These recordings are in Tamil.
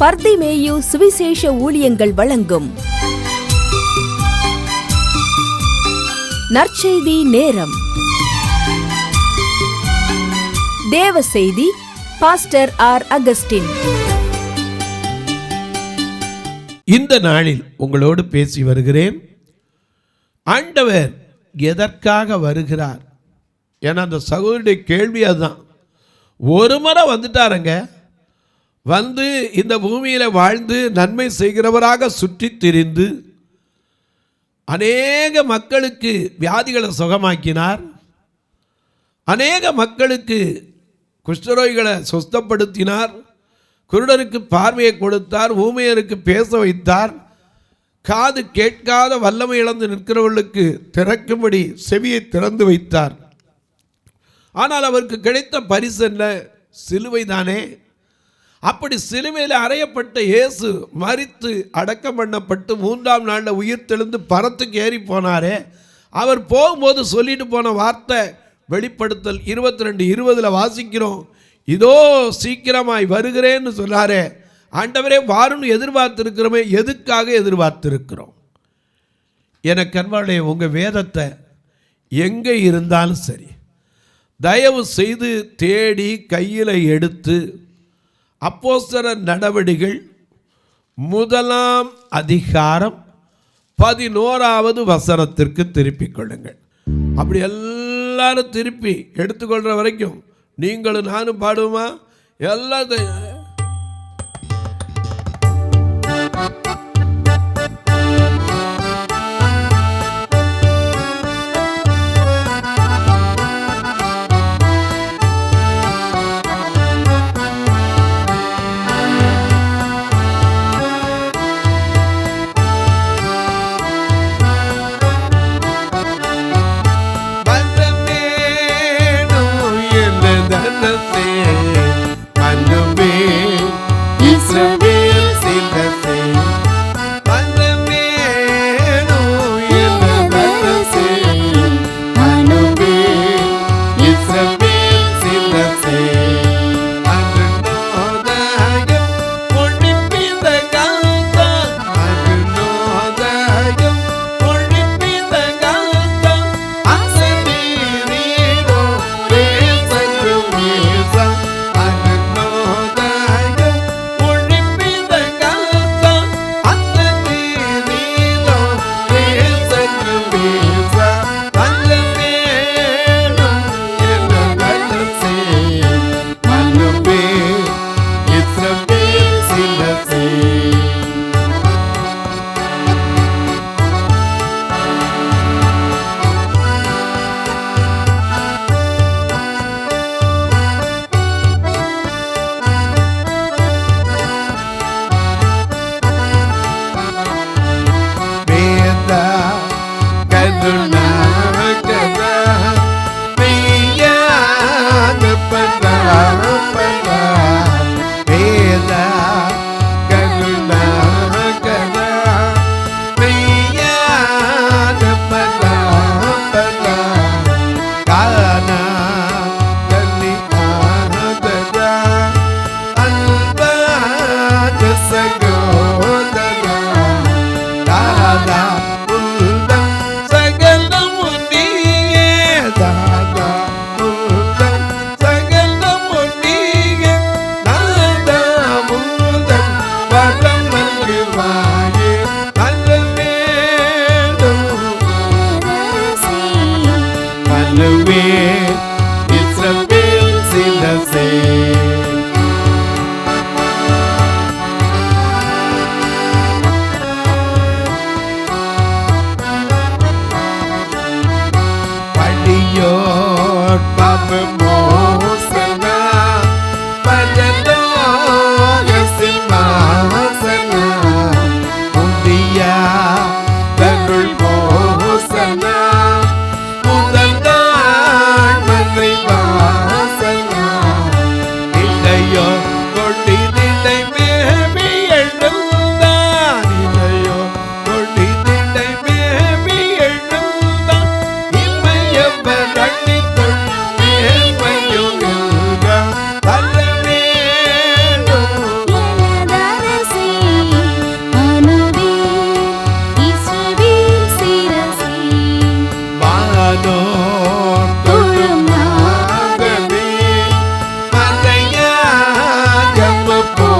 பர்திமேயு சுவிசேஷ ஊழியங்கள் வழங்கும் நற்செய்தி நேரம். தேவ செய்தி பாஸ்டர் ஆர். அகஸ்டின். இந்த நாளில் உங்களோடு பேசி வருகிறேன். ஆண்டவர் எதற்காக வருகிறார் என அந்த சகோதரிய கேள்வி அதுதான். ஒரு முறை வந்துட்டாருங்க, வந்து இந்த பூமியில் வாழ்ந்து நன்மை செய்கிறவராக சுற்றி திரிந்து அநேக மக்களுக்கு வியாதிகளை சுகமாக்கினார், அநேக மக்களுக்கு குஷ்டரோகிகளை சுஸ்தப்படுத்தினார், குருடருக்கு பார்வையை கொடுத்தார், ஊமையருக்கு பேச வைத்தார், காது கேட்காத வல்லமை இழந்து நிற்கிறவர்களுக்கு திறக்கும்படி செவியை திறந்து வைத்தார். ஆனால் அவருக்கு கிடைத்த பரிசு என்ன? சிலுவை தானே. அப்படி சிலுவையில் அறையப்பட்ட இயேசு மரித்து அடக்கம் பண்ணப்பட்டு 3ஆம் நாளில் உயிர் தெழுந்து பரத்துக்கு ஏறி போனாரே, அவர் போகும்போது சொல்லிட்டு போன வார்த்தை வெளிப்படுத்தல் 22:20 வாசிக்கிறோம். இதோ சீக்கிரமாய் வருகிறேன்னு சொன்னாரே. ஆண்டவரே வாருன்னு எதிர்பார்த்திருக்கிறோமே, எதுக்காக எதிர்பார்த்திருக்கிறோம்? எனக்கு அன்பாளே, உங்கள் வேதத்தை எங்கே இருந்தாலும் சரி தயவு செய்து தேடி கையில் எடுத்து அப்போஸ்தலர் நடவடிக்கைகள் 1ஆம் அதிகாரம் 11வது வசனத்திற்கு திருப்பிக் கொள்ளுங்கள். அப்படி எல்லாரும் திருப்பி எடுத்துக்கொள்கிற வரைக்கும் நீங்களும் நானும் பாடுவோமா? எல்லாத்தையும்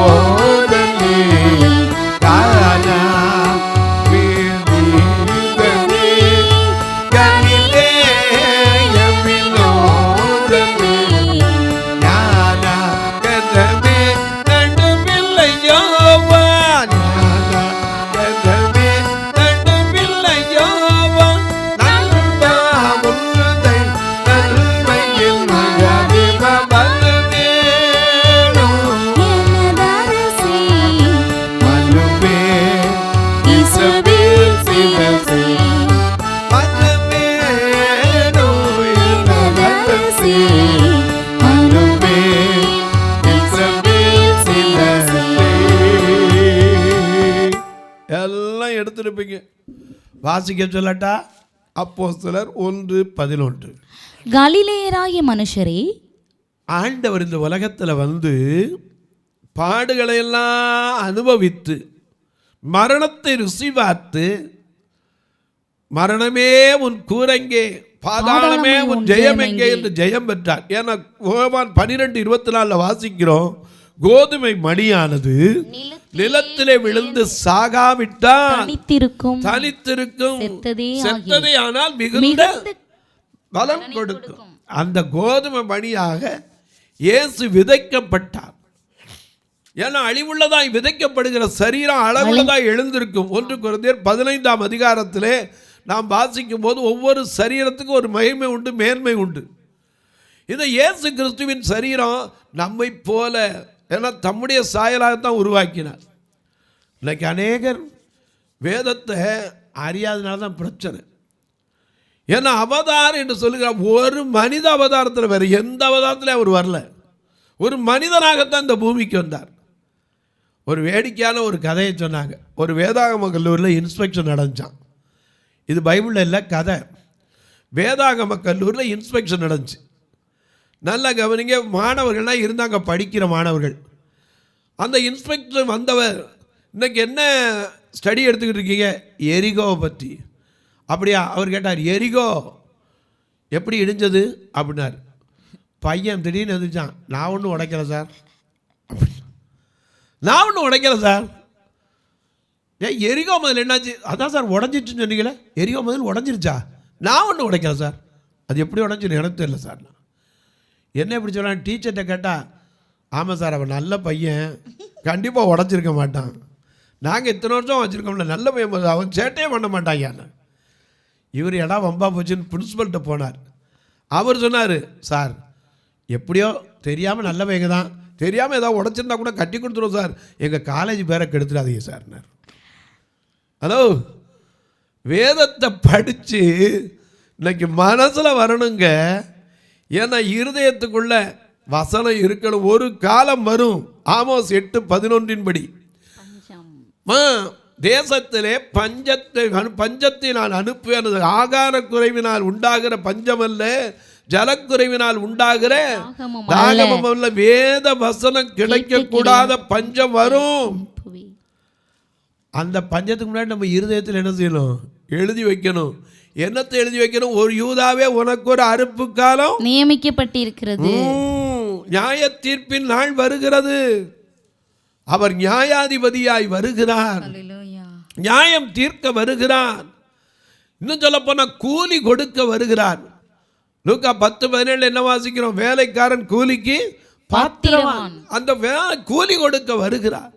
வினோதனே கானா வினோதனே கலிலேய வினோதனே ஞானா கதமே நடுவில்லையோவா ஞானா கதமே நடுவில்லையோவா நல்வா முல்லை நல்மையில் மகதிம பலவேணோ எனதரசி மனுவே இஸ்ரவேல் சிவசே பலவேணோ எனதரசி மனுவே இஸ்ரவேல் சிவசே. எல்லாம் எடுத்துருப்பீங்க. வாசிக்க சொல்லட்டா? அப்போஸ்தலர் 1:11. கலிலேயராகிய மனுஷரே, ஆண்டவர் இந்த உலகத்தில் வந்து பாடுகளை எல்லாம் அனுபவித்து மரணத்தை ருசி பார்த்து மரணமே உன் கூரங்கே பாதாளமே உன் ஜெயம் எங்கே என்று ஜெயம் பெற்றார். ஏன்னா யோவான் 12:24 வாசிக்கிறோம், கோதுமை மணியானது நிலத்திலே விழுந்து சாகாவிட்டால் தனித்திருக்கும் தனித்திருக்கும், செத்ததே செத்ததே ஆனால் மிகுந்த பலம் கொடுக்கும். அந்த கோதுமை மணியாக இயேசு விதைக்கப்பட்டார். ஏன்னா அழிவுள்ளதாய் விதைக்கப்படுகிற சரீரம் அளவுள்ளதாய் எழுந்திருக்கும். 1 கொரிந்தியர் 15ஆம் அதிகாரத்திலே நாம் வாசிக்கும் போது ஒவ்வொரு சரீரத்துக்கும் ஒரு மகிமை உண்டு, மேன்மை உண்டு. இந்த இயேசு கிறிஸ்துவின் சரீரம் நம்மை போல, ஏன்னா தம்முடைய சாயலாகத்தான் உருவாக்கினார். இன்னைக்கு அநேகர் வேதத்தை அறியாதனால தான் பிரச்சனை. ஏன்னா அவதாரம் என்று சொல்லுகிறார், ஒரு மனித அவதாரத்தில் வேறு எந்த அவதாரத்திலும் அவர் வரல, ஒரு மனிதனாகத்தான் இந்த பூமிக்கு வந்தார். ஒரு வேடிக்கையான ஒரு கதையை சொன்னாங்க. ஒரு வேதாகம கல்லூரியில் இன்ஸ்பெக்ஷன் நடந்துச்சான். இது பைபிளில் இல்லை, கதை. வேதாகம கல்லூரியில் இன்ஸ்பெக்ஷன் நடந்துச்சு. நல்லா கவனிங்க, மாணவர்கள்லாம் இருந்தாங்க, படிக்கிற மாணவர்கள். அந்த இன்ஸ்பெக்டர் வந்தவர், இன்றைக்கி என்ன ஸ்டடி எடுத்துக்கிட்டு இருக்கீங்க? எரிகோவை பற்றி. அப்படியா? அவர் கேட்டார், எரிகோ எப்படி இடிஞ்சது அப்படின்னார். பையன் திடீர்னு எதிர்த்தான், நான் ஒன்றும் உடைக்கல சார். நான் ஒன்றும் உடைக்கல சார். ஏன் எரிகோ முதல் என்னாச்சு? அதான் சார் உடஞ்சிச்சுன்னு சொன்னீங்களே, எரிகோ முதல் உடஞ்சிருச்சா? நான் ஒன்றும் உடைக்கல சார். அது எப்படி உடஞ்சின்னு எனக்கு தெரியல சார். என்ன இப்படி சொல்லலாம்? டீச்சர்கிட்ட கேட்டால், ஆமாம் சார், அவன் நல்ல பையன், கண்டிப்பாக உடஞ்சிருக்க மாட்டான், நாங்கள் இத்தனை வருஷம் வச்சுருக்கோம்ல, நல்ல பையன், அவன் சேட்டையே பண்ண மாட்டாங்க. இவர் இடம் வம்பா போச்சுன்னு பிரின்ஸிபல்கிட்ட போனார். அவர் சொன்னார், சார் எப்படியோ தெரியாமல் நல்ல பையங்க தான், தெரியாமல் ஏதாவது உடச்சிருந்தா கூட கட்டி கொடுத்துருவோம் சார், எங்கள் காலேஜ் பேரை கெடுத்துடாதீங்க சார்னார். ஹலோ, வேதத்தை படித்து இன்னைக்கு மனசில் வரணுங்க. ஏன்னா இருதயத்துக்குள்ள வசனம் இருக்கணும். ஒரு காலம் வரும், ஆமோஸ் 8:11 தேசத்திலே பஞ்சத்தை நான் அனுப்புவேன். ஆகார குறைவினால் உண்டாகிற பஞ்சம் அல்ல, ஜலக்குறைவினால் உண்டாகிற தாகமும் அல்ல. வேத வசனம் கிடைக்கக்கூடாத பஞ்சம் வரும். அந்த பஞ்சத்துக்கு முன்னாடி நம்ம இருதயத்தில் என்ன செய்யணும்? எழுதி வைக்கணும். என்னத்தை எழுதி வைக்கணும்? ஒரு யூதாவே உனக்கு ஒரு அறுப்பு காலம் நியமிக்கப்பட்டிருக்கிறது. நியாய தீர்ப்பின் நாள் வருகிறது. அவர் நியாயாதிபதியாய் வருகிறார், நியாயம் தீர்க்க வருகிறார். இன்னும் சொல்ல போனா கூலி கொடுக்க வருகிறார். லூக்கா 10:17 என்ன வாசிக்கிறோம்? வேலைக்காரன் கூலிக்கு பாத்திரவான். அந்த வேலை கூலி கொடுக்க வருகிறார்.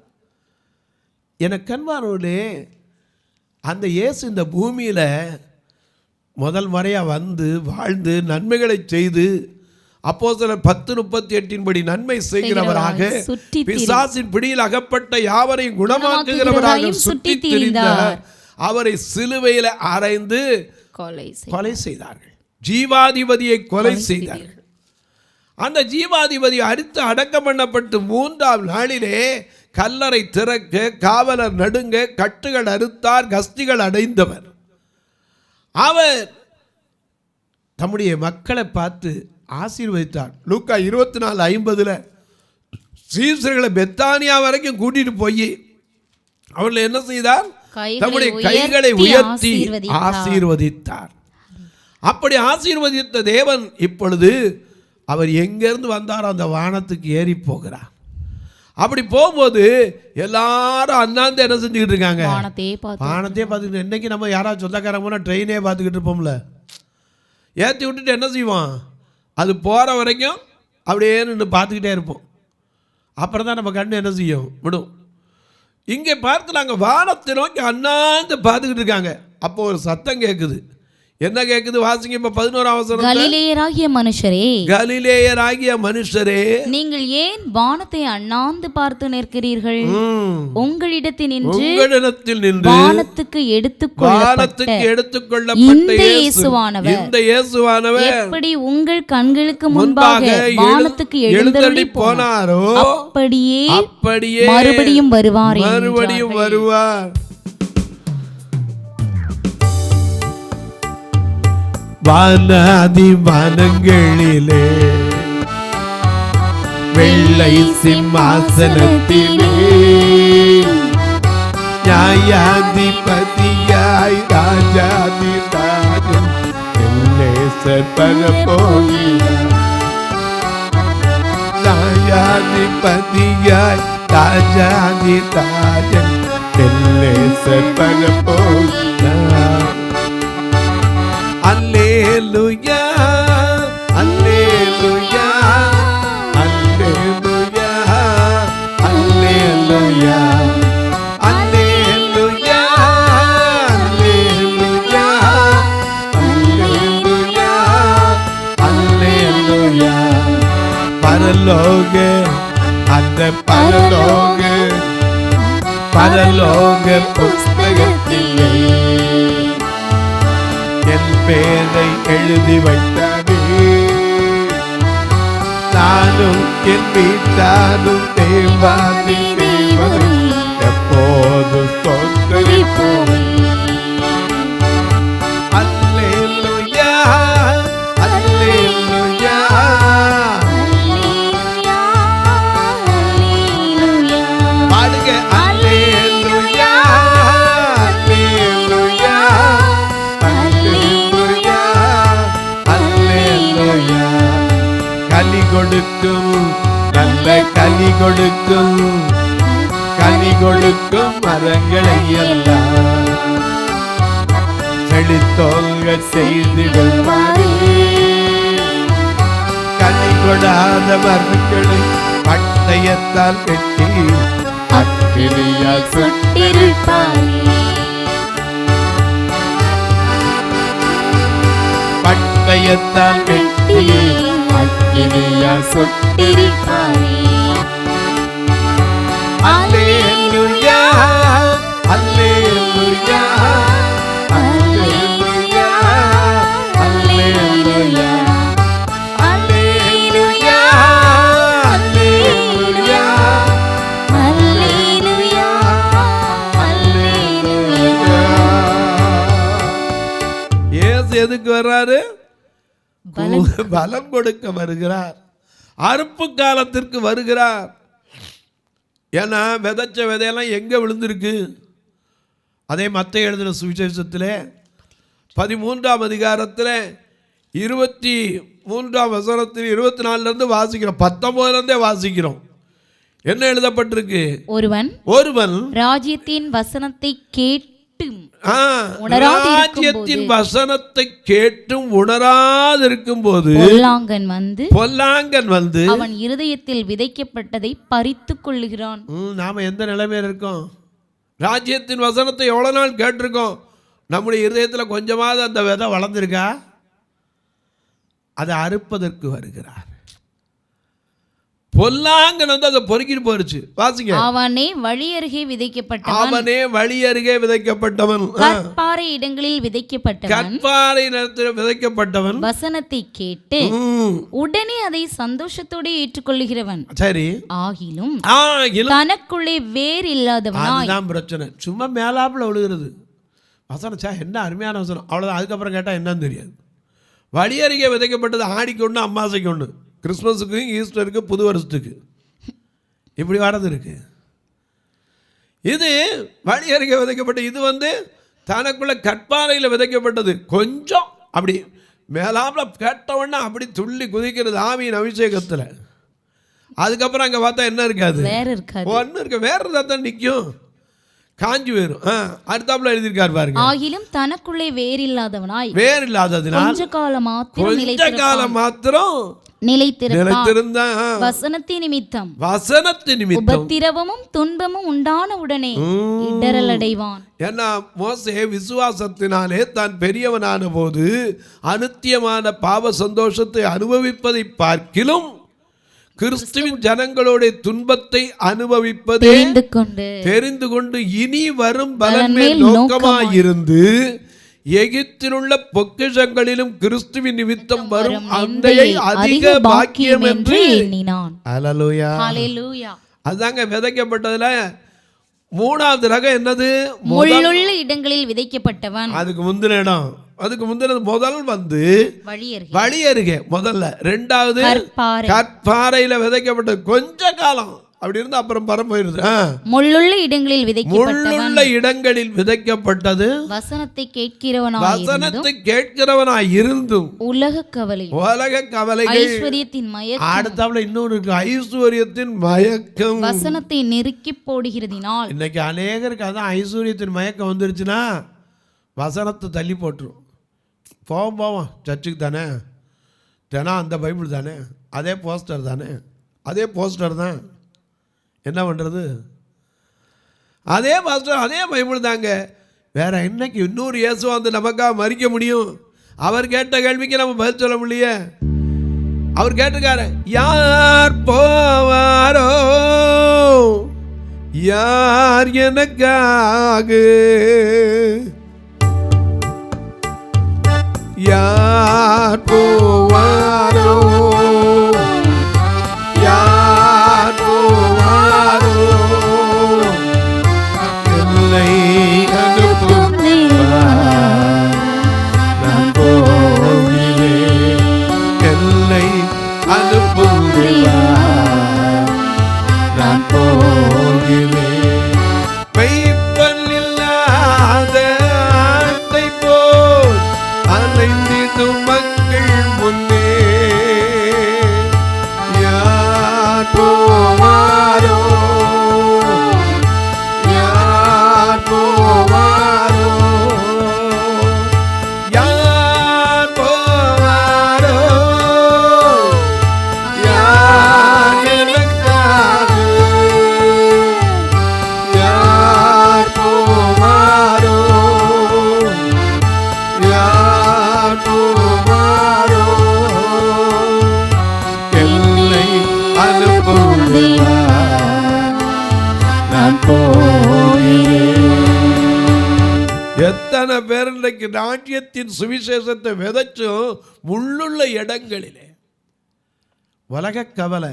எனக்கு கண்பாரோடே, அந்த இயேசு இந்த பூமியில் முதல் முறையாக வந்து வாழ்ந்து நன்மைகளை செய்து அப்போஸ்தலர் 10:38 நன்மை செய்கிறவராக, பிசாசின் பிடியில் அகப்பட்ட யாவரையும் குணமாக்குகிறவராக சுற்றித் திரிந்தார். அவரை சிலுவையில் அறைந்து கொலை செய்தார்கள். ஜீவாதிபதியை கொலை செய்தார்கள். அந்த ஜீவாதிபதி அடித்து அடக்கம் பண்ணப்பட்டு 3ஆம் நாளிலே கல்லறை திறக்க, காவலர் நடுங்க, கட்டுகள் அறுத்தார், கஸ்திகள் அடைந்தவர். அவர் தம்முடைய மக்களை பார்த்து ஆசீர்வதித்தார். லூக்கா 24:50 சீசர்களை பெத்தானியா வரைக்கும் கூட்டிட்டு போய் அவர்களை என்ன செய்தார்? தம்முடைய கைகளை உயர்த்தி ஆசீர்வதித்தார். அப்படி ஆசீர்வதித்த தேவன் இப்பொழுது அவர் எங்கிருந்து வந்தாரோ அந்த வானத்துக்கு ஏறி போகிறார். அப்படி போகும்போது எல்லாரும் அண்ணாந்து என்ன செஞ்சுக்கிட்டு இருக்காங்க, வானத்தையே பார்த்துக்கிட்டு. இன்னைக்கு நம்ம யாராவது சொந்தக்காரங்க போனால் ட்ரெயினே பார்த்துக்கிட்டு இருப்போம்ல, ஏற்றி விட்டுட்டு என்ன செய்வோம், அது போகிற வரைக்கும் அப்படியே நின்று பார்த்துக்கிட்டே இருப்போம். அப்புறம் தான் நம்ம கண்ணு என்ன செய்யும், விடும். இங்கே பார்க்கலாங்க, வானத்தை நோக்கி அண்ணாந்து பார்த்துக்கிட்டு இருக்காங்க. அப்போ ஒரு சத்தம் கேட்குது. என்ன கேட்குது வாசிங்க இப்ப 11ஆம் வசனம். கலிலேயராகிய மனுஷரே, கலிலேயராகிய மனுஷரே, நீங்கள் ஏன் வானத்தை அண்ணாந்து பார்த்து நிற்கிறீர்கள்? உங்களிடத்தில் நின்று வானத்துக்கு எடுத்துக்கொள்ளப்பட்ட இந்த இயேசுவானவர் எப்படி உங்கள் கண்களுக்கு முன்பாக வானத்துக்கு எழுந்தருளி போனாரோ அப்படியே மறுபடியும் வருவார். வானாதி வானங்களிலே வெள்ளை சிம்மாசனத்திலே நியாயாதிபதியாய் ராஜாதி ராஜன் எல்லேசர் பரப்போகிறார். நியாயாதிபதியாய் ராஜாதி ராஜன் எல்லேசர் பரப்போகிறார். அல்லேலூயா அல்லேலூயா அல்லேலூயா அல்லேலூயா அல்லேலூயா அல்லேலூயா அல்லேலூயா. பரலோக அந்த பரலோக புஸ்தகத்திலே என் பேரை எழுதி வைத்தாரே. நானும் என் வீட்டாரும் தேவாதி தேவனை எப்போது ஸ்தோத்திரிப்போம். அல்லேலூயா அல்லேலூயா பாடுங்க. அல்லேலூயா அல்லேலூயா கலி கொடுக்கும் நல்ல கலி கொடுக்கும் மரங்களை எல்லாம் செழித்தோங்க செய்திடுவாரே. கனி கொடாத மரங்களை பட்டயத்தால் வெட்டி அக்கினியால் சுட்டிருப்பாரே. பட்டயத்தால் வெட்டி அக்கினியால் சுட்டிருப்பாரே. அல்லேலூயா அல்லேலூயா அல்லேலூயா அல்லேலூயா அல்லேலூயா அல்லேலூயா அல்லேலூயா அல்லேலூயா. இயேசு எதுக்கு வர்றாரு? பலம் கொடுக்க வருகிறார். அறுப்பு காலத்திற்கு வருகிறார். ஏன்னா விதைச்ச விதையெல்லாம் எங்கே விழுந்திருக்கு? அதே மத்தேயு எழுதின சுவிசேஷத்தில் 13ஆம் அதிகாரத்தில் 23ஆம் வசனத்தில் 24 வாசிக்கிறோம், 19 வாசிக்கிறோம். என்ன எழுதப்பட்டிருக்கு? ஒருவன் ராஜ்யத்தின் வசனத்தை கேட்டும் உணராதிருக்கும் போது பொல்லாங்கன் வந்து அவன் இருதயத்தில் விதைக்கப்பட்டதை பறித்துக் கொள்ளுகிறான். நாம எந்த நிலைமையில இருக்கோம்? ராஜ்யத்தின் வசனத்தை எவ்வளவு நாள் கேட்டிருக்கோம்? நம்முடைய இருதயத்தில் கொஞ்சமாவது அந்த விதை வளர்ந்திருக்கா? அதை அறுப்பதற்கு வருகிறார். பொல்லாங்கன் வந்து அதை பொறுக்கிட்டு போயிருச்சு. வாசிங்க. அவனே வழி அருகே விதைக்கப்பட்டவன் கற்பாறை இடங்களில் விதைக்கப்பட்டவன் வசனத்தை கேட்டு உடனே அதை சந்தோஷத்தோடு ஏற்றுக்கொள்ளுகிறவன். சரி. ஆகிலும் தனக்குள்ளே வேர் இல்லாதவனாய். அதுதான் பிரச்சனை. சும்மா மேலாப்புல விழுகிறது. வசனம் என்ன அருமையான வசனம், அவ்வளவுதான். அதுக்கப்புறம் கேட்டா என்னன்னு தெரியாது. வழி அருகே விதைக்கப்பட்டது ஆடிக்கு ஒன்று அம்மாசைக்கு ஒன்று, கிறிஸ்மஸுக்கு ஈஸ்டருக்கு புது வருஷத்துக்கு இப்படி வரது இருக்கு. இது வழி அருகே விதைக்கப்பட்ட, இது வந்து தனக்குள்ள கற்பாறையில் விதைக்கப்பட்டது. கொஞ்சம் அப்படி மேலாப்புல கேட்டவொன்னா அப்படி துள்ளி குதிக்கிறது ஆவியின் அபிஷேகத்தில். அதுக்கப்புறம் அங்க பார்த்தா என்ன இருக்காது, வேற இருக்காது. ஒண்ணு இருக்க, வேற இருந்தா தான் நிற்கும், காஞ்சி போயிரும். அடுத்தாப்புல எழுதியிருக்காரு பாருங்க, ஆகிலும் தனக்குள்ளே வேறில்லாதவனாய், வேர் இல்லாததினால் கொஞ்ச காலம் மாத்திரம் கொஞ்ச காலம் மாத்திரம் நிலைத்திருந்தான். வசனத்தின் நிமித்தம் உபத்திரவமும் துன்பமும் உண்டான உடனே இடறல் அடைவான். ஏன்னா மோசே விசுவாசத்தினாலே தான் பெரியவனான போது அநித்தியமான பாவ சந்தோஷத்தை அனுபவிப்பதை பார்க்கிலும் கிறிஸ்துவின் ஜனங்களுடைய துன்பத்தை அனுபவிப்பதை தெரிந்து கொண்டு இனி வரும் பலன் மேல் நோக்கமாயிருந்து எகிப்தில் உள்ள பொக்கிஷங்களிலும் கிறிஸ்துவின் நிமித்தம் வரும் அந்தையை அதிக பாக்கியம் என்று எண்ணினான். ஹல்லேலூயா. அதாங்க விதைக்கப்பட்டதுல மூணாவது ரகம் என்னது, முள்ளுள்ள இடங்களில் விதைக்கப்பட்டவன். அதுக்கு முந்தின இடம், அதுக்கு முந்தினது முதல் வந்து வழி அருகே முதல்ல, ரெண்டாவது கற்பாறையில விதைக்கப்பட்டது. கொஞ்ச காலம் அப்படி இருந்து அப்புறம் பரம் போயிருது. முள்ளுள்ள இடங்களில் விதைக்கப்பட்டது வசனத்தை கேட்கிறவனாய் இருந்தும் உலக கவலை ஐஸ்வரியத்தின் மயக்கம். அடுத்தாப்புல இன்னொரு இருக்கு, ஐஸ்வரியத்தின் மயக்கம் வசனத்தை நெருக்கி போடுகிறதினால். இன்னைக்கு அநேகருக்கு அதான் ஐஸ்வரியத்தின் மயக்கம் வந்துருச்சுன்னா வசனத்தை தள்ளி போட்டுரும். போவோம் சர்ச்சுக்கு தானே, தினம் அந்த பைபிள் தானே, அதே போஸ்டர் தானே, அதே போஸ்டர் தான், என்ன பண்ணுறது, அதே பாஸ்டர் அதே பைபிள் தாங்க, வேற என்னைக்கு இன்னொரு இயேசு வந்து நமக்காக மறிக்க முடியும்? அவர் கேட்ட கேள்விக்கு நம்ம பதில் சொல்ல முடியல. அவர் கேட்டிருக்காரு, யார் போவாரோ யார் எனக்காக, யார் போவாரோ யார் போவாரோ என்னை அனுப்பும் நான் போகிறேன், என்னை அனுப்பும் நான் போகிறேன். மெய்ப்பன் இல்லாத ஆட்டை போல் அலைந்திடும் மக்கள் முன்னே யார் போவாரோ யார் போவாரோ யார் போவாரோ யார் எனக்காக, யார் போவாரோ யார் போவாரோ என்னை அனுப்பும் தேவா நான் போகிறேன். எத்தனை பேர் இன்றைக்கு ராஜ்யத்தின் சுவிசேஷத்தை விதைச்சும் முள்ளுள்ள இடங்களிலே உலக கவலை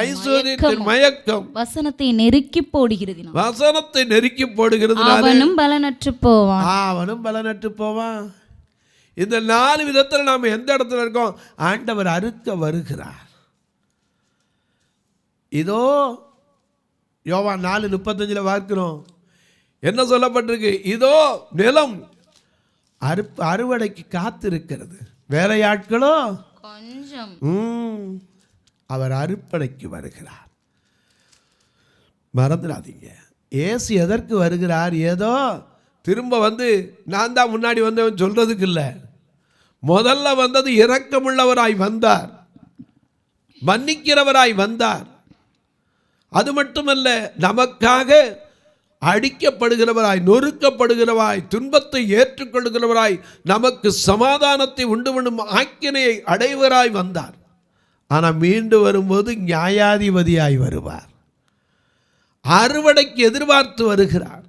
ஐஸ்வரியத்தின் மயக்கம் வசனத்தை நெருக்கி போடுகிறது, வசனத்தை நெருக்கி போடுகிறது, அவனும் பலனற்று போவான், அவனும் பலனற்று போவான். இந்த 4 விதத்தில் நாம் எந்த இடத்துல இருக்கோம்? ஆண்டவர் அறுக்க வருகிறார். இதோ யோவான் 4:35 பார்க்கிறோம், என்ன சொல்லப்பட்டிருக்கு? இதோ நிலம் அறுவடைக்கு காத்திருக்கிறது, வேலையாட்களோ கொஞ்சம். அவர் அறுப்படைக்கு வருகிறார். மறந்துடாதீங்க, இயேசு எதற்கு வருகிறார்? ஏதோ திரும்ப வந்து நான் தான் முன்னாடி வந்தவன் சொல்றதுக்கு இல்லை. முதல்ல வந்தது இரக்கமுள்ளவராய் வந்தார், மன்னிக்கிறவராய் வந்தார். அது மட்டுமல்ல, நமக்காக அடிக்கப்படுகிறவராய், நொறுக்கப்படுகிறவராய், துன்பத்தை ஏற்றுக்கொள்கிறவராய், நமக்கு சமாதானத்தை உண்டு பண்ணும் ஆக்கினையை அடைவராய் வந்தார். ஆனால் மீண்டு வரும்போது நியாயாதிபதியாய் வருவார், அறுவடைக்கு எதிர்பார்த்து வருகிறார்.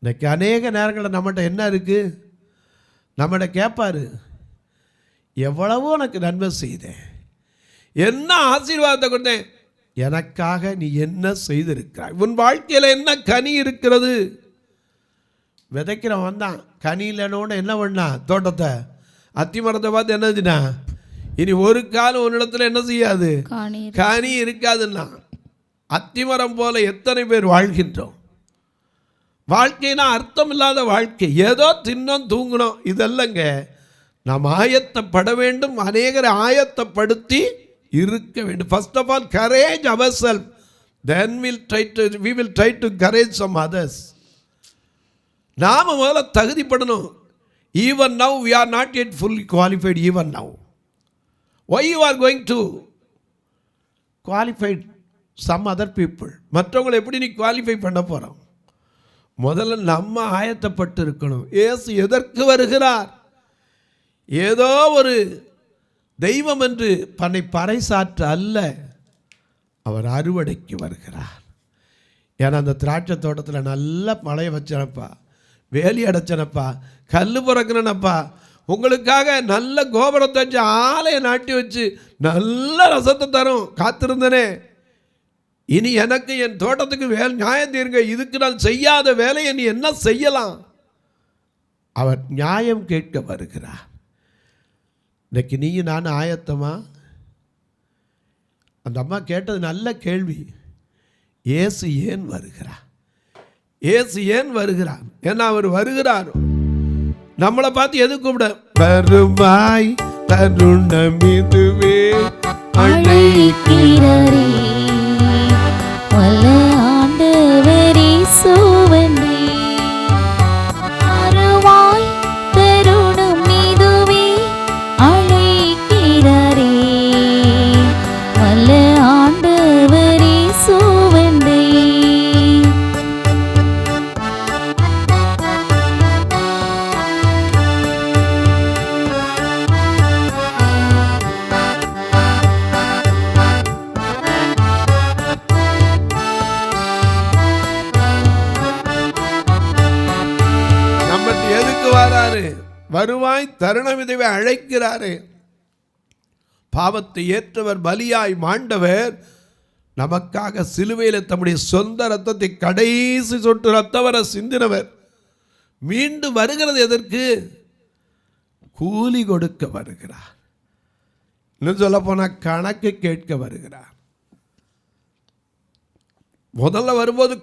இன்னைக்கு அநேக நேரங்களில் நம்மகிட்ட என்ன இருக்குது? நம்மகிட்ட கேட்பாரு, எவ்வளவோ உனக்கு நன்மை செய்தேன், என்ன ஆசீர்வாதத்தை கொடுத்தேன், எனக்காக நீ என்ன செய்திருக்கிறாய், உன் வாழ்க்கையில் என்ன கனி இருக்கிறது? விதைக்கிறவன் தான் கனி இல்லைன்னு என்ன பண்ணா? தோட்டத்தை அத்தி மரத்தை பார்த்து என்னதுன்னா, இனி ஒரு காலம் ஒரு இடத்துல என்ன செய்யாது, கனி இருக்காதுன்னா. அத்திமரம் போல எத்தனை பேர் வாழ்கின்றோம்? வாழ்க்கைனா அர்த்தம் இல்லாத வாழ்க்கை, ஏதோ தின்னோம் தூங்கணும், இதல்லங்க. நாம் ஆயத்தப்பட வேண்டும். அநேகரை ஆயத்தப்படுத்தி இருக்க வேண்டும். First of all courage our self, then we will try to encourage some others. நாம முதல்ல தகுதிப்படணும். Even now we are not yet fully qualified. Even now, why you are going to qualify some other people? மற்றவங்களை எப்படி நீ குவாலிஃபை பண்ண போறோம்? முதல்ல நம்ம ஆயத்தப்பட்டு இருக்கணும். இயேசு எதற்கு வருகிறார்? ஏதோ ஒரு தெய்வம் என்று தன்னை பறைசாற்ற அல்ல, அவர் அறுவடைக்கு வருகிறார். ஏன்னா அந்த திராட்சை தோட்டத்தில் நல்ல மழையை வச்சனப்பா, வேலி அடைச்சனப்பா, கல் புறக்கணப்பா, உங்களுக்காக நல்ல கோபுரத்தை வச்சு ஆலையை நாட்டி வச்சு நல்ல ரசத்தை தரும் காத்திருந்தனே, இனி எனக்கு என் தோட்டத்துக்கு நியாயம் தீருங்க, இதுக்கு நான் செய்யாத வேலையை நீ என்ன செய்யலாம்? அவர் நியாயம் கேட்க வருகிறார். இன்னைக்கு நீயும் நான் ஆயத்தமா? அந்த அம்மா கேட்டது நல்ல கேள்வி. இயேசு ஏன் வருகிறார்? இயேசு ஏன் வருகிறார்? ஏன்னா அவர் வருகிறார். நம்மளை பார்த்து எது கூப்பிட? வருவாய் தருணம் இதுவே அழைக்கிறாரே வல்ல ஆண்டவரே சுவந்தே, வருவாய் தருணம் இதுவே அழைக்கிறாரே வல்ல ஆண்டவரே சுவந்தே. வருவாய் தருணம் இதுவே அழைக்கிறாரே. பாவத்தை ஏற்றவர் பலியாய் மாண்டவர் நமக்காக சிலுவையில் தம்முடைய சொந்த ரத்தத்தை கடைசி சொட்டு ரத்தவரை சிந்தினவர் மீண்டும் வருகிறது எதற்கு? கூலி கொடுக்க வருகிறார். இன்னும் சொல்ல போனால் கணக்கு கேட்க வருகிறார். முதல்ல வரும்போது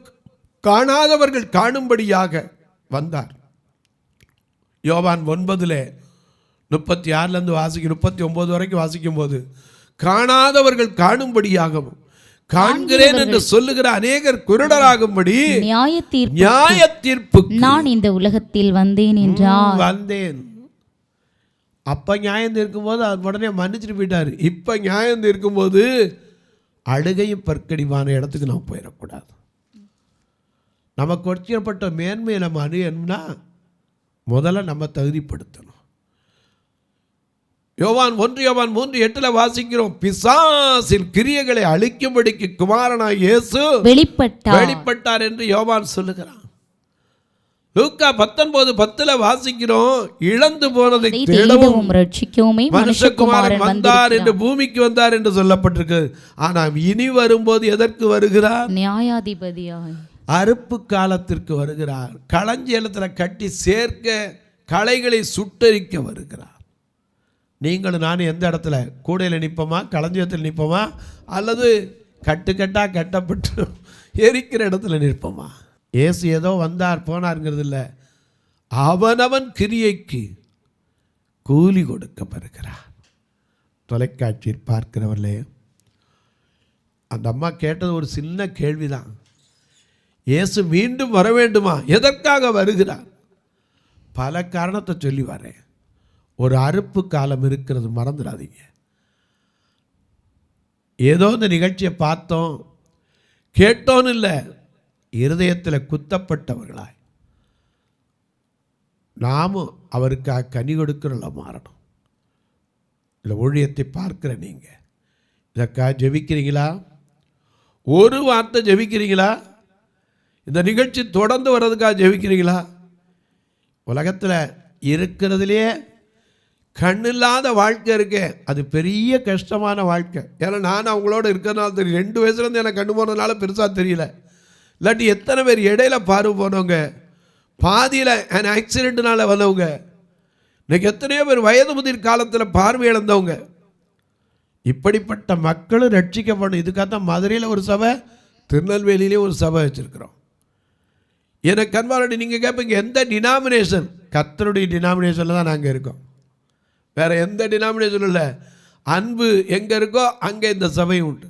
காணாதவர்கள் காணும்படியாக வந்தார். யோவான் 9:36 வாசிக்கும் 39 வரைக்கும் வாசிக்கும் போது, காணாதவர்கள் காணும்படியாகவும் காண்கிறேன் என்று சொல்லுகிற அநேகர் குருடராகும்படி நியாய தீர்ப்பு நான் இந்த உலகத்தில் வந்தேன் என்றார். வந்தேன். அப்ப நியாயம் தீர்க்கும் போது அது உடனே மன்னிச்சுட்டு போயிட்டாரு. இப்ப நியாயம் தீர்க்கும் போது அழுகையும் பற்கடிமான இடத்துக்கு நாம் போயிடக்கூடாது. நமக்கு கொடுக்கப்பட்ட மேன்மையை நம்ம அணுகணும்னா முதல்ல நம்ம தகுதிப்படுத்தணும். யோவான் 1:3 வாசிக்கிறோம், பிசாசின் கிரியைகளை அழிக்கும்படிக்கு குமாரனாய் இயேசு வெளிப்பட்டார் என்று யோவான் சொல்லுகிறான். லூக்கா 19:10 வாசிக்கிறோம், இழந்து போனதை தேடவும் ரட்சிக்கவுமே மனுஷகுமாரன் வந்தார் என்று பூமிக்கு வந்தார் என்று சொல்லப்பட்டிருக்கு. ஆனால் இனி வரும்போது எதற்கு வருகிறார்? நியாயாதிபதியாய் அறுப்பு காலத்திற்கு வருகிறார். களஞ்சியத்தில் கட்டி சேர்க்க, களைகளை சுட்டரிக்க வருகிறார். நீங்களும் நானும் எந்த இடத்துல? கூடையில் நிற்போமா, களஞ்சியத்தில் நிற்போமா, அல்லது கட்டுக்கட்டாக கட்டப்பட்டு எரிக்கிற இடத்துல நிற்போமா? இயேசு ஏதோ வந்தார் போனாருங்கிறது இல்லை, அவனவன் கிரியைக்கு கூலி கொடுக்க வருகிறார். தொலைக்காட்சியில் பார்க்கிறவர்களே, அந்த அம்மா கேட்டது ஒரு சின்ன கேள்விதான். இயேசு மீண்டும் வர வேண்டுமா? எதற்காக வருகிறார்? பல காரணத்தை சொல்லி வரேன். ஒரு அறுப்பு காலம் இருக்கிறது, மறந்துடாதீங்க. ஏதோ இந்த நிகழ்ச்சியை பார்த்தோம் கேட்டோன்னு இல்லை, இருதயத்தில் குத்தப்பட்டவர்களாய் நாமும் அவருக்காக கனி கொடுக்கிறோம்ல மாறணும். இல்லை ஊழியத்தை பார்க்கிற நீங்கள் இதற்காக ஜெபிக்கிறீங்களா? ஒரு வார்த்தை ஜெபிக்கிறீங்களா? இந்த நிகழ்ச்சி தொடர்ந்து வர்றதுக்காக ஜெபிக்கிறீங்களா? உலகத்தில் இருக்கிறதுலே கண்ணில்லாத வாழ்க்கை இருக்கே, அது பெரிய கஷ்டமான வாழ்க்கை. ஏன்னா நான் அவங்களோட இருக்கிறதுனால தெரியும். 2 வயசுலேருந்து எனக்கு கண்ணு போனதுனால பெருசாக தெரியல. இல்லாட்டி எத்தனை பேர் இடையில பார்வை போனவங்க, பாதியில் ஆக்சிடென்ட்னால வந்தவங்க, இன்னைக்கு எத்தனையோ பேர் வயது முதிர் காலத்தில் பார்வை இழந்தவங்க. இப்படிப்பட்ட மக்களும் ரட்சிக்கப்படணும். இதுக்காகத்தான் மதுரையில் ஒரு சபை, திருநெல்வேலியிலே ஒரு சபை வச்சுருக்கிறோம். எனக்கு கண்பாரடி நீங்கள் கேட்பீங்க, எந்த டினாமினேஷன்? கர்த்தருடைய டினாமினேஷனில் தான் நாங்கள் இருக்கோம், வேறு எந்த டினாமினேஷனும் இல்லை. அன்பு எங்கே இருக்கோ அங்கே இந்த சபை உண்டு,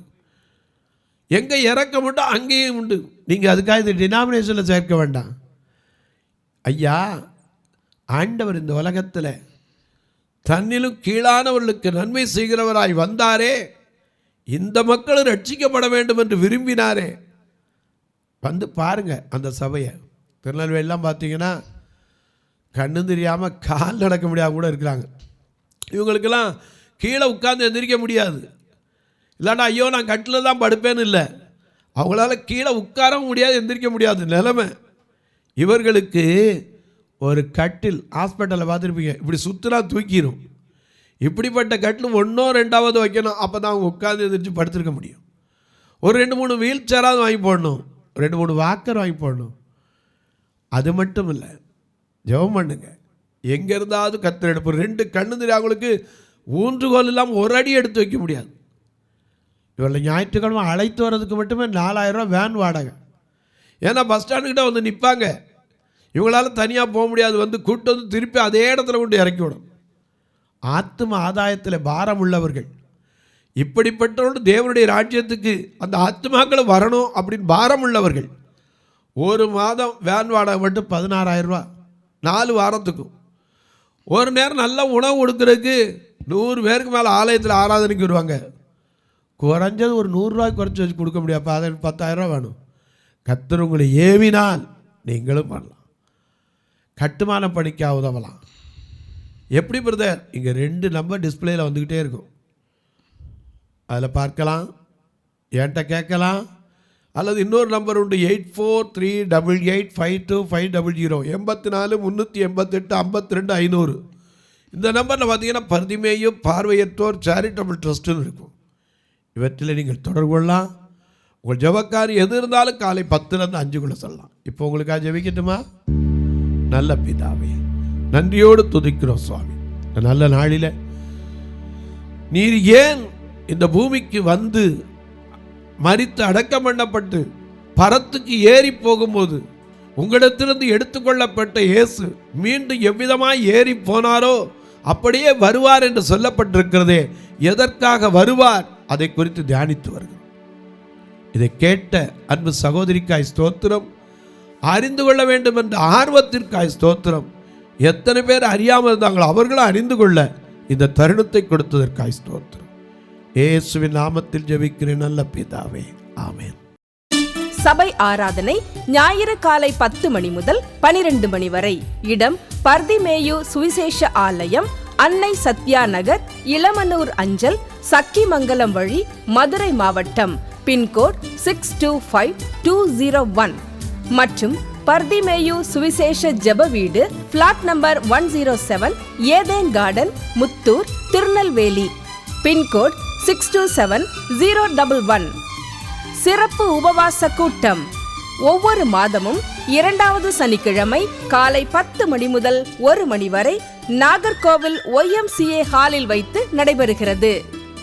எங்கே இறக்கம் உண்டோ அங்கேயும் உண்டு. நீங்கள் அதுக்காக இந்த டினாமினேஷனில் சேர்க்க வேண்டாம். ஐயா, ஆண்டவர் இந்த உலகத்தில் தன்னிலும் கீழானவர்களுக்கு நன்மை செய்கிறவராய் வந்தாரே, இந்த மக்களும் ரட்சிக்கப்பட வேண்டும் என்று விரும்பினாரே. வந்து பாருங்க அந்த சபையை. திருநெல்வேலிலாம் பார்த்தீங்கன்னா கண்ணு தெரியாமல் கால் நடக்க முடியாமல் கூட இருக்கிறாங்க. இவங்களுக்கெல்லாம் கீழே உட்கார்ந்து எந்திரிக்க முடியாது. இல்லைன்னா ஐயோ நான் கட்டில் தான் படுப்பேன்னு இல்லை, அவங்களால கீழே உட்காரவும் முடியாது, எந்திரிக்க முடியாது நிலைமை. இவர்களுக்கு ஒரு கட்டில், ஹாஸ்பிட்டலில் பார்த்துருப்பீங்க, இப்படி சுற்றுலா தூக்கிடும். இப்படிப்பட்ட கட்டில் 1 or 2 வைக்கணும், அப்போ தான் அவங்க உட்காந்து எந்திரிச்சு படுத்திருக்க முடியும். ஒரு 2-3 வீல் சேராவது வாங்கி போடணும், 2-3 வாக்கர் வாங்கி போடணும். அது மட்டும் இல்லை, ஜெபம் பண்ணுங்க. எங்கே இருந்தாவது கத்தர் எடுப்பு. 2 கண்ணு தெரியும் அவங்களுக்கு ஊன்றுகோல் இல்லாமல் ஒரு அடி எடுத்து வைக்க முடியாது. இவளை ஞாயிற்றுக்கிழமை அழைத்து வர்றதுக்கு மட்டுமே 4000 ரூபா வேன் வாடகை. ஏன்னா பஸ் ஸ்டாண்டுக்கிட்ட வந்து நிற்பாங்க, இவங்களால தனியாக போக முடியாது, வந்து கூட்டு வந்து திருப்பி அதே இடத்துல கொண்டு இறக்கி விடும். ஆத்தும ஆதாயத்தில் பாரம் உள்ளவர்கள், இப்படிப்பட்டவர்கள் தேவனுடைய ராஜ்யத்துக்கு அந்த ஆத்துமாக்களை வரணும் அப்படின்னு பாரம் உள்ளவர்கள். ஒரு மாதம் வேன் வாடகை மட்டும் 16000 ரூபா, 4 வாரத்துக்கும். ஒரு நேரம் நல்ல உணவு கொடுக்குறதுக்கு 100 பேருக்கு மேலே ஆலயத்தில் ஆராதனைக்கு வருவாங்க. குறைஞ்சது ஒரு 100 ரூபாய்க்கு குறைச்சி வச்சு கொடுக்க முடியாது, அப்போ அதை 10,000 ரூபா வேணும். கர்த்தர் உங்களை ஏவினால் நீங்களும் பண்ணலாம், கட்டுமான பணிக்காக உதவலாம். எப்படி பிரதர்? இங்கே 2 நம்பர் டிஸ்பிளேயில் வந்துக்கிட்டே இருக்கும், அதில் பார்க்கலாம், என்கிட்ட கேட்கலாம். அல்லது இன்னொரு நம்பர் உண்டு, 8438852500, 84 388 52 500. இந்த நம்பரில் பார்த்தீங்கன்னா பர்திமேயு பார்வையற்றோர் சேரிட்டபிள் ட்ரஸ்ட்டுன்னு இருக்கும். இவற்றில் நீங்கள் தொடர்பு கொள்ளலாம். உங்கள் ஜெபக்காரி எது இருந்தாலும் காலை 10லேருந்து 5 சொல்லலாம். இப்போ உங்களுக்காக ஜெபிக்கட்டுமா? நல்ல பிதாவே, நன்றியோடு துதிக்கிறோம் சுவாமி. நல்ல நாளில் நீர் ஏன் இந்த பூமிக்கு வந்து மரித்து அடக்கம் பண்ணப்பட்டு பரத்துக்கு ஏறி போகும்போது உங்களிடத்திலிருந்து எடுத்துக்கொள்ளப்பட்ட இயேசு மீண்டும் எவ்விதமாய் ஏறி போனாரோ அப்படியே வருவார் என்று சொல்லப்பட்டிருக்கிறதே, எதற்காக வருவார் அதை குறித்து தியானித்து வருகிறோம். இதை கேட்ட அன்பு சகோதரிக்காய் ஸ்தோத்திரம், அறிந்து கொள்ள வேண்டும் என்ற ஆர்வத்திற்காய் ஸ்தோத்திரம். எத்தனை பேர் அறியாமல் இருந்தாங்களோ அவர்களும் அறிந்து கொள்ள இந்த தருணத்தை கொடுத்ததற்காய் ஸ்தோத்திரம். இயேசுவின் நாமத்தில் ஜெபிக்கிறேன் நல்ல பிதாவே, ஆமென். சபை ஆராதனை ஞாயிறு காலை 10 மணி முதல் 12 மணி வரை. இடம் பர்திமேயு சுவிசேஷ ஆலயம், அன்னை சத்யா நகர், இளமனூர் அஞ்சல், சக்கிமங்கலம் வழி, மதுரை மாவட்டம். பின்கோட் 625201 மற்றும் பர்திமேயு சுவிசேஷ ஜெப வீடு, flat number 107, Eden garden, Muthur, Tirunelveli. Pin code 627011. சிறப்பு உபவாச கூட்டம் ஒவ்வொரு மாதமும் 2வது சனிக்கிழமை காலை 10 மணி முதல் 1 மணி வரை நாகர்கோவில் YMCA ஹாலில் வைத்து நடைபெறுகிறது.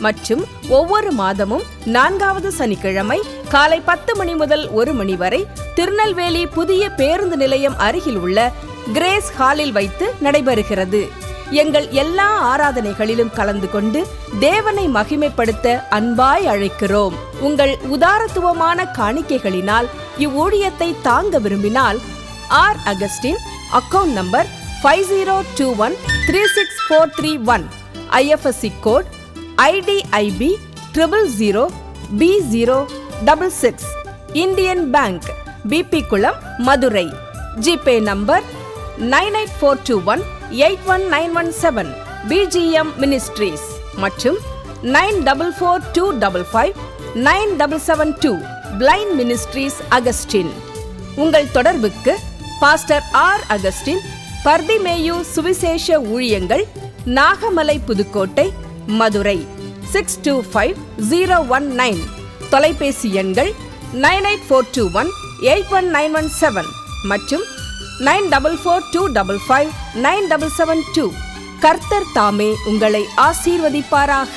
மற்றும் ஒவ்வொரு மாதமும் 4வது சனிக்கிழமை காலை 10 மணி முதல் 1 மணி வரை திருநெல்வேலி புதிய பேருந்து நிலையம் அருகில் உள்ள கிரேஸ் ஹாலில் வைத்து நடைபெறுகிறது. எங்கள் எல்லா ஆராதனைகளிலும் கலந்து கொண்டு தேவனை மகிமைப்படுத்த அன்பாய் அழைக்கிறோம். உங்கள் உதாரத்துவமான காணிக்கைகளினால் இவ்வூழியத்தை தாங்க விரும்பினால் R Augustine, account number 5021364331, IFSC code IDIB 000B066, Indian bank, BP Kulam, Madurai. GPay number 9842181917, BGM ministries மற்றும் 9442559772, பிளைண்ட் மினிஸ்ட்ரீஸ் அகஸ்டின். உங்கள் தொடர்புக்கு பாஸ்டர் ஆர் அகஸ்டின், பர்திமேயு சுவிசேஷ ஊழியங்கள், நாகமலை, புதுக்கோட்டை, மதுரை 625019. தொலைபேசி எண்கள் 9842181917 மற்றும் 9442559772. கர்த்தர் தாமே உங்களை ஆசீர்வதிப்பாராக.